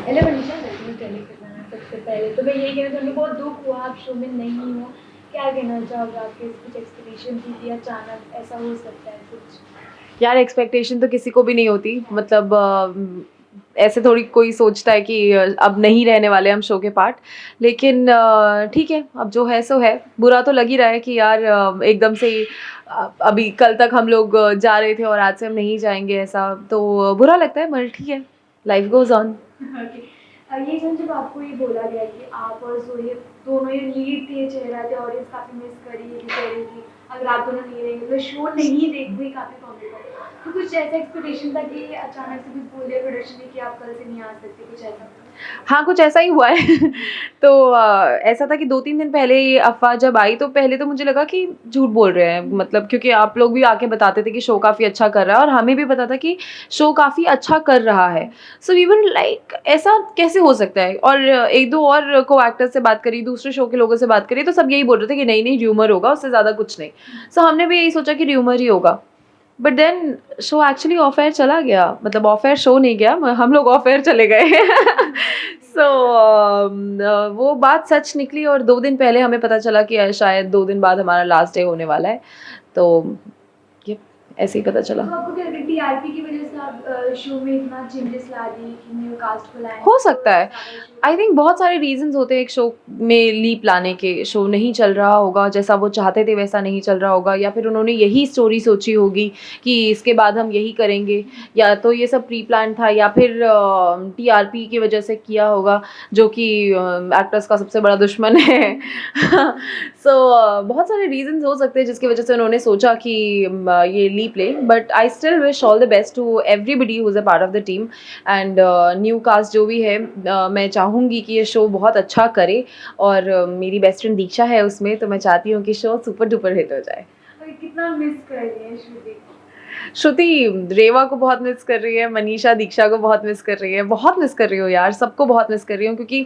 Hello Manisha, welcome to telefilm. सबसे पहले तो मैं यही कहना चाहूँगी, बहुत दुख हुआ आप शो में नहीं हो। क्या कहना चाहोगे? आपके कुछ एक्सपेक्टेशन थी कि अचानक ऐसा हो सकता है कुछ? यार एक्सपेक्टेशन तो किसी को भी नहीं होती, मतलब ऐसे थोड़ी कोई सोचता है कि अब नहीं रहने वाले हम शो के पार्ट। लेकिन ठीक है, अब जो है सो है। बुरा तो लग ही रहा है कि यार एकदम से ही, अभी कल तक हम लोग जा रहे थे और आज से हम नहीं जाएंगे, ऐसा तो बुरा लगता है, मगर ठीक है, लाइफ गोज ऑन। ओके। ये सुन जब आपको ये बोला गया कि आप और जोहेब दोनों ये लीड थे, चेहरा थे, ऑडियंस काफ़ी मिस करी है, कह रही थी अगर आप दोनों नहीं रहेंगे तो शो नहीं देख रही, काफ़ी कॉमेडी था। तो कुछ ऐसा एक्सपेक्टेशन था कि अचानक से कुछ बोल दिया प्रोडक्शन ने कि आप कल से नहीं आ सकते, कुछ ऐसा? हाँ, कुछ ऐसा ही हुआ है। तो ऐसा था कि 2-3 दिन पहले ये अफ़वाह जब आई, तो पहले तो मुझे लगा कि झूठ बोल रहे हैं, मतलब क्योंकि आप लोग भी आके बताते थे कि शो काफ़ी अच्छा कर रहा है और हमें भी पता था कि शो काफ़ी अच्छा कर रहा है। सो वी वर लाइक, ऐसा कैसे हो सकता है? और 1-2 और को-एक्टर्स से बात करी, दूसरे शो के लोगों से बात करी, तो सब यही बोल रहे थे कि नहीं-नहीं, र्यूमर होगा, उससे ज़्यादा कुछ नहीं। सो हमने भी यही सोचा कि र्यूमर ही होगा। But then show actually off air चला गया, मतलब ऑफ एयर शो नहीं गया, हम लोग ऑफ एयर चले गए। सो वो बात सच निकली और 2 दिन पहले हमें पता चला कि शायद 2 दिन बाद हमारा लास्ट डे होने वाला है। तो ये ऐसे ही पता चला। तो आपको क्या लगता है टीआरपी की वजह से आप शो में इतना चेंजेस ला दी कि न्यू कास्ट को लाए? हो सकता है। आई थिंक बहुत सारे रीजंस होते हैं एक शो में लीप लाने के। शो नहीं चल रहा होगा, जैसा वो चाहते थे वैसा नहीं चल रहा होगा, या फिर उन्होंने यही स्टोरी सोची होगी कि इसके बाद हम यही करेंगे, या तो ये सब प्री प्लान था, या फिर टीआरपी की वजह से किया होगा, जो कि एक्टर्स का सबसे बड़ा दुश्मन है। सो बहुत सारे रीजंस हो सकते हैं जिसकी वजह से उन्होंने सोचा कि ये लीप ले। But I still wish all the best to everybody who is a part of the team and new cast जो भी है। मैं चाहूँगी कि ये शो बहुत अच्छा करे, और मेरी बेस्ट फ्रेंड दीक्षा है उसमें, तो मैं चाहती हूँ कि शो सुपर डुपर हिट हो जाए। और कितना मिस कर रही है श्रुति को? श्रुति रेवा को बहुत मिस कर रही है, मनीषा दीक्षा को बहुत मिस कर रही है, बहुत मिस कर रही हूँ यार, सबको बहुत मिस कर रही हूँ, क्योंकि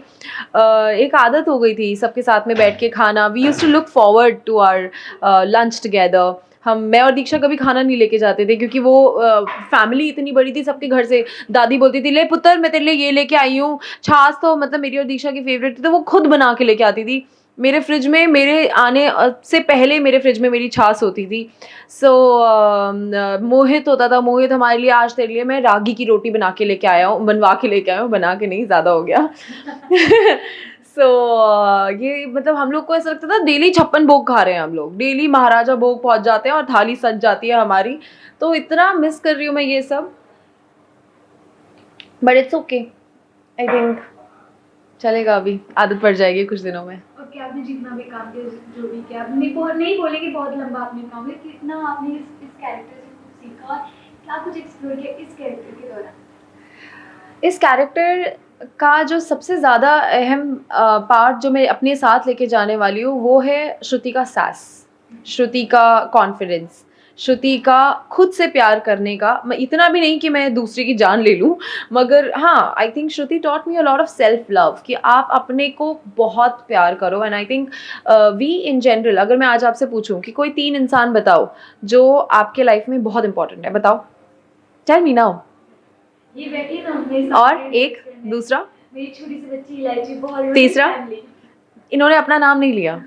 एक आदत हो गई थी सबके साथ में बैठ के खाना। We used to look forward to our lunch together. मैं और दीक्षा कभी खाना नहीं लेके जाते थे, क्योंकि वो फैमिली इतनी बड़ी थी, सबके घर से दादी बोलती थी ले पुत्र मैं तेरे लिए ये लेके आई हूँ। छाछ तो मतलब मेरी और दीक्षा की फेवरेट थी, तो वो खुद बना के लेके आती थी। मेरे फ्रिज में, मेरे आने से पहले मेरे फ्रिज में मेरी छाछ होती थी। सो मोहित होता था, मोहित हमारे लिए आज तेरे लिए मैं रागी की रोटी बना के लेके आया हूँ, बनवा के लेके आया हूँ, बना के नहीं, ज़्यादा हो गया। सो ये मतलब हम लोग को ऐसा लगता था डेली 56 भोग खा रहे हैं हम लोग, डेली महाराजा भोग पहुंच जाते हैं और थाली सज जाती है हमारी। तो इतना मिस कर रही हूँ मैं ये सब, but it's okay, I think चलेगा, अभी आदत पड़ जाएगी कुछ दिनों में। और क्या आपने जितना भी काम किया, जो भी किया, आप नहीं बोलेंगे बहुत लंबा आपने काम किया, कितना आपने इस कैरेक्टर से कुछ सीखा, क्या कुछ एक्सप्लोर किया इस कैरेक्टर के दौरान? इस कैरेक्टर का जो सबसे ज़्यादा अहम पार्ट जो मैं अपने साथ लेके जाने वाली हूँ, वो है श्रुति का सास, श्रुति का कॉन्फिडेंस, श्रुति का खुद से प्यार करने का। मैं इतना भी नहीं कि मैं दूसरे की जान ले लूँ, मगर हाँ, I think Shruti taught me a lot of self love, कि आप अपने को बहुत प्यार करो। And I think we in general, अगर मैं आज आपसे पूछूं कि कोई 3 इंसान बताओ जो आपके लाइफ में बहुत इंपॉर्टेंट है, बताओ, टेल मी नाउ। ये बैठी ना मेरे और सामने, एक दूसरा, मेरी छोटी सी बच्ची इलायची, बहुत तीसरा, फैमिली। इन्होंने अपना नाम नहीं लिया।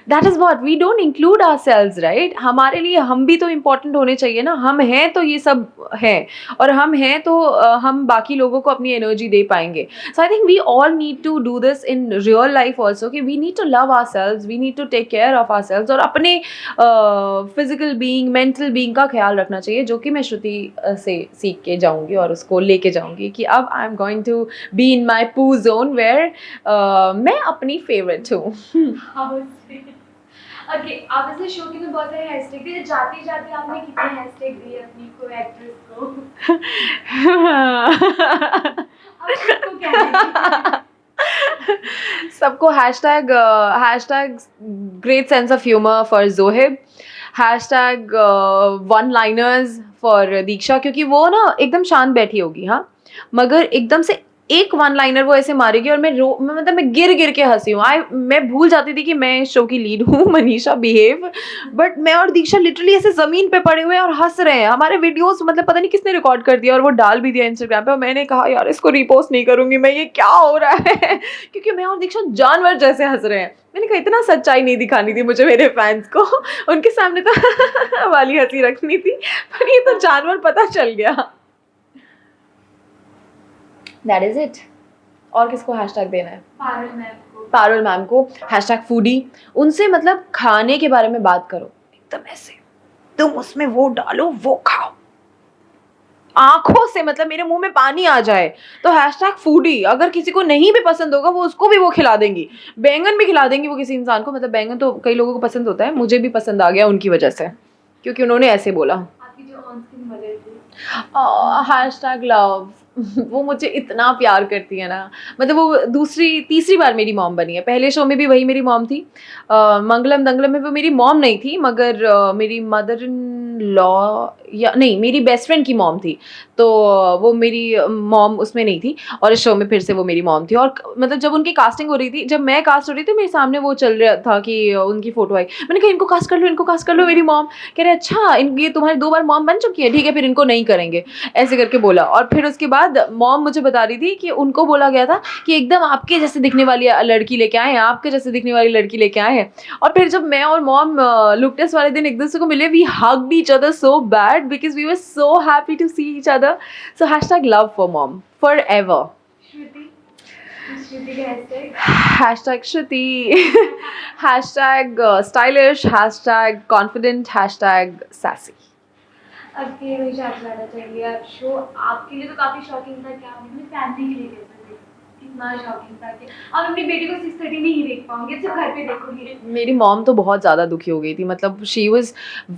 That is what we don't include ourselves, right? हमारे लिए हम भी तो इम्पोर्टेंट होने चाहिए ना। हम हैं तो ये सब हैं, और हम हैं तो हम बाकी लोगों को अपनी एनर्जी दे पाएंगे। So I think we all need to do this in real life also, कि we need to love ourselves, we need to take care of ourselves, और अपने फिजिकल बीइंग, मेंटल बीइंग का ख्याल रखना चाहिए, जो कि मैं श्रुति से सीख के जाऊँगी और उसको लेके जाऊँगी कि अब I am going to be in my poo zone, where मैं अपनी फेवरेट हूँ। ओके, आप ऐसे शो के में बहुत सारे हैशटैग दिए, जाते जाते आपने कितने हैशटैग दिए अपनी को एक्ट्रेस को? आप सबको क्या है? सबको hashtag hashtag great sense of humour for Zohib, hashtag one liners for Diksha, क्योंकि वो ना एकदम शांत बैठी होगी, हाँ, मगर एकदम से एक वन लाइनर वो ऐसे मारेगी और मैं गिर गिर के हंसी हूँ। मैं भूल जाती थी कि मैं इस शो की लीड हूँ मनीषा बिहेव, बट मैं और दीक्षा लिटरली ऐसे जमीन पे पड़े हुए हैं और हंस रहे हैं। हमारे वीडियोस मतलब पता नहीं किसने रिकॉर्ड कर दिया और वो डाल भी दिया इंस्टाग्राम पे, और मैंने कहा यार इसको रिपोस्ट नहीं करूंगी मैं, ये क्या हो रहा है क्योंकि मैं और दीक्षा जानवर जैसे हंस रहे हैं। मैंने कहा इतना सच्चाई नहीं दिखानी थी मुझे मेरे फैंस को, उनके सामने तो वाली हंसी रखनी थी, पर ये तो जानवर पता चल गया। That is it. और किसको हैशटैग देना है? पारुल मैम को हैशटैग फूडी। उनसे मतलब खाने के बारे में बात करो एकदम ऐसे, तुम उसमें वो डालो वो खाओ, आंखों से मतलब मेरे मुंह में पानी आ जाए। तो हैशटैग फूडी, अगर किसी को नहीं भी पसंद होगा वो उसको भी वो खिला देंगी, बैंगन भी खिला देंगी वो किसी इंसान को। मतलब बैंगन तो कई लोगों को पसंद होता है, मुझे भी पसंद आ गया उनकी वजह से, क्योंकि उन्होंने ऐसे बोला। आपकी जो ऑन स्क्रीन मदर थी, हैशटैग लव, वो मुझे इतना प्यार करती है ना। मतलब वो तीसरी बार मेरी मॉम बनी है। पहले शो में भी वही मेरी मॉम थी, मंगलम दंगलम में वो मेरी मॉम नहीं थी, मगर मेरी मदर इन लॉ या नहीं मेरी बेस्ट फ्रेंड की मॉम थी, तो वो मेरी मॉम उसमें नहीं थी, और इस शो में फिर से वो मेरी मॉम थी। और मतलब जब उनकी कास्टिंग हो रही थी, जब मैं कास्ट हो रही थी, मेरे सामने वो चल रहा था कि उनकी फोटो आई, मैंने कहा इनको कास्ट कर लो, इनको कास्ट कर लो। मेरी मॉम कह रहे अच्छा ये तुम्हारी 2 बार मॉम बन चुकी है, ठीक है फिर इनको नहीं करेंगे, ऐसे करके बोला। और फिर उसके बाद मॉम मुझे बता रही थी कि उनको बोला गया था कि एकदम आपके जैसे दिखने वाली लड़की लेके आए हैं, आपके जैसे दिखने वाली लड़की लेके आए हैं। और फिर जब मैं और मॉम लुक टेस्ट वाले दिन एक दूसरे को मिले, we hugged each other so bad because we were so happy to see each other. So hashtag love for mom forever. Shruti का hashtag hashtag Shruti, hashtag stylish, hashtag confident, hashtag sassy. अब के वही चार्ज लाना चाहिए। अब show आपके लिए तो काफी शॉकिंग था, क्या आप अपनी फैमिली के लिए कैसे थे? कितना शॉकिंग था कि आप अपनी बेटी को 6:30 नहीं देख पाओगे, सिर्फ घर पे देखोगे। मेरी मॉम तो बहुत ज़्यादा दुखी हो गई थी, मतलब she was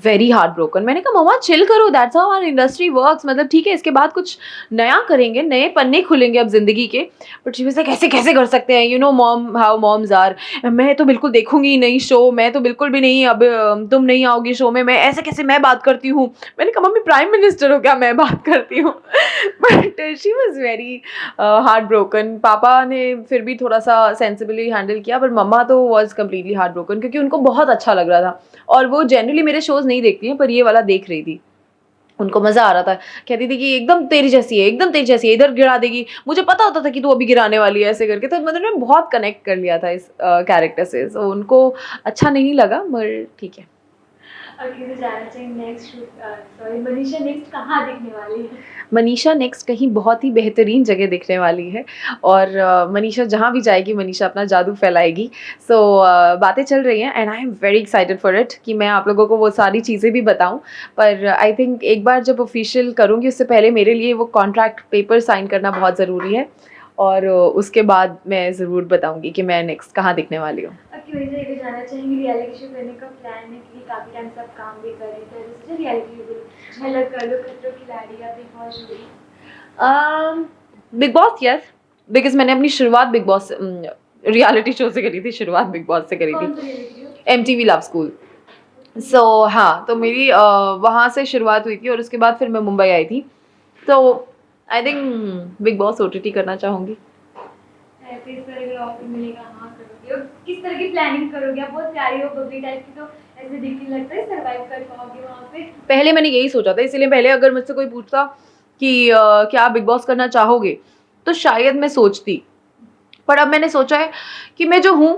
very heart broken. मैंने कहा मम्मा चिल करो, that's how our industry works, मतलब ठीक है इसके बाद कुछ नया करेंगे, नए पन्ने खुलेंगे अब जिंदगी के। बट शी वाज लाइक ऐसे कैसे कर सकते हैं, you know mom how moms are, मैं तो बिल्कुल देखूंगी ही नहीं शो, मैं तो बिल्कुल भी नहीं, अब तुम नहीं आओगी शो में, मैं ऐसे कैसे मैं बात करती हूँ। मैंने कहा मम्मी प्राइम मिनिस्टर हो क्या मैं बात करती हूँ। But she was very heart broken. पापा ने फिर भी थोड़ा सा सेंसिबली हैंडल किया, बट मम्मा तो वॉज कम्प्लीटली हार्ट ब्रोकन, क्योंकि उनको बहुत अच्छा लग रहा था। और वो जनरली मेरे शोज नहीं देखती हैं, पर ये वाला देख रही थी, उनको मज़ा आ रहा था। कहती थी कि एकदम तेरी जैसी है, एकदम तेरी जैसी है, इधर गिरा देगी, मुझे पता होता था कि तू अभी गिराने वाली है, ऐसे करके। तो मतलब मैं बहुत कनेक्ट कर लिया था इस कैरेक्टर से, तो उनको अच्छा नहीं लगा, मगर ठीक है। और किसी जाना चाहिए नेक्स्ट सॉरी मनीषा नेक्स्ट कहाँ दिखने वाली है? मनीषा नेक्स्ट कहीं बहुत ही बेहतरीन जगह दिखने वाली है, और मनीषा जहाँ भी जाएगी मनीषा अपना जादू फैलाएगी। सो बातें चल रही हैं and I am very excited for it कि मैं आप लोगों को वो सारी चीज़ें भी बताऊं। पर आई थिंक एक बार जब ऑफिशियल करूँगी उससे पहले मेरे लिए वो कॉन्ट्रैक्ट पेपर साइन करना बहुत ज़रूरी है, और उसके बाद मैं ज़रूर बताऊँगी कि मैं नेक्स्ट कहाँ दिखने वाली हूँ। अब की वजह से ये भी जानना चाहेंगे रियलिटी शो करने का प्लान है, क्योंकि काफ़ी टाइम से आप काम भी कर रहे थे, जैसे रियलिटी शो झलक कर लो, खतरों की खिलाड़ी या बिग बॉस जुड़ी। बिग बॉस यस, बिकॉज मैंने अपनी शुरुआत बिग बॉस रियलिटी शो से करी थी, शुरुआत बिग बॉस से करी कौन थी, सा reality show? MTV love school. So हाँ, तो मेरी वहाँ से शुरुआत हुई थी, और उसके बाद फिर मैं मुंबई आई थी। तो I think big boss OTT करना चाहूँगी। ऐसे इस तरह का ऑफर मिलेगा, हाँ करोगे? और किस तरह की प्लानिंग करोगे? आप बहुत प्यारी हो, बबली टाइप की, तो ऐसे दिखने लगता है सर्वाइव कर पाओगे वहाँ पे? पहले मैंने यही सोचा था, इसीलिए पहले अगर मुझसे कोई पूछता कि क्या आप बिग बॉस करना चाहोगे, तो शायद मैं सोचती। पर अब मैंने सोचा है कि मैं जो हूँ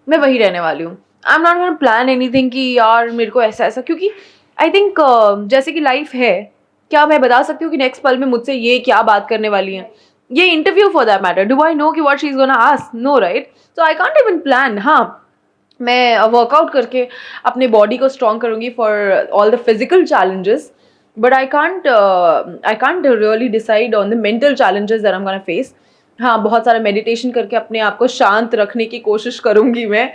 मैं वही रहने वाली हूँ। I am not gonna plan anything कि यार मेरे को ऐसा ऐसा, क्योंकि आई थिंक जैसे कि लाइफ है, क्या मैं बता सकती हूँ कि नेक्स्ट पल में मुझसे ये क्या बात करने वाली है? ये interview for that matter, do I know कि what she is gonna ask? No right. So I can't even plan. हाँ, मैं वर्कआउट करके अपने बॉडी को स्ट्रॉन्ग करूँगी for all the physical challenges, but I can't really decide on the mental challenges that I am gonna face. हाँ, बहुत सारा meditation करके अपने आप को शांत रखने की कोशिश करूँगी मैं।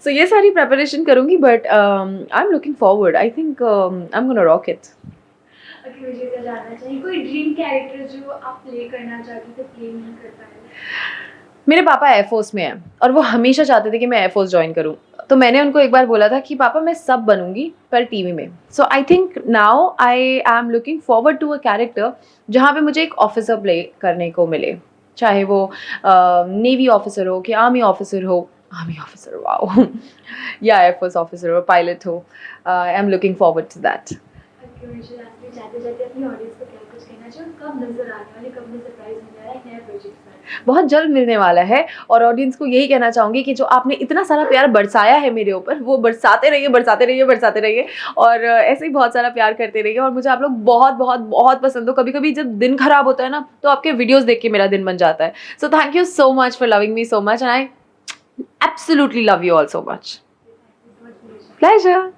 सो ये सारी प्रेपरेशन करूँगी, but I am looking forward. I think I am gonna rock it. अगर मुझे तो जानना चाहिए कोई ड्रीम कैरेक्टर जो आप प्ले करना चाहते थे, प्ले नहीं कर पाए? मेरे पापा एयरफोर्स में हैं, और वो हमेशा चाहते थे कि मैं एयरफोर्स ज्वाइन करूँ। तो मैंने उनको एक बार बोला था कि पापा मैं सब बनूंगी पर टीवी में। So I think now I am looking forward to a character जहाँ पे मुझे एक ऑफिसर प्ले करने को मिले। चाहे वो नेवी ऑफिसर हो कि आर्मी ऑफिसर हो, आर्मी ऑफिसर वाओ, या एयरफोर्स ऑफिसर हो, पायलट हो, I am looking forward to that. Okay मुझे लास्टली जाते-जाते अपनी ऑडियंस को क्या कुछ कहना चाहिए, कब नज़र आने वाली, कब हमें सरप्राइज़ मिलने वाला है एक नया प्रोजेक्ट पर? बहुत जल्द मिलने वाला है और ऑडियंस को यही कहना चाहूँगी कि जो आपने इतना सारा प्यार बरसाया है मेरे ऊपर, वो बरसाते रहिए, बरसाते रहिए, बरसाते रहिए और ऐसे ही बहुत सारा प्यार करते रहिए और मुझे आप लोग बहुत, बहुत, बहुत पसंद हो। कभी-कभी जब दिन खराब होता है ना, तो आपके वीडियोज़ देख के मेरा दिन बन जाता है। So thank you so much for loving me so much and I absolutely love you all so much. Thank you so much. Pleasure.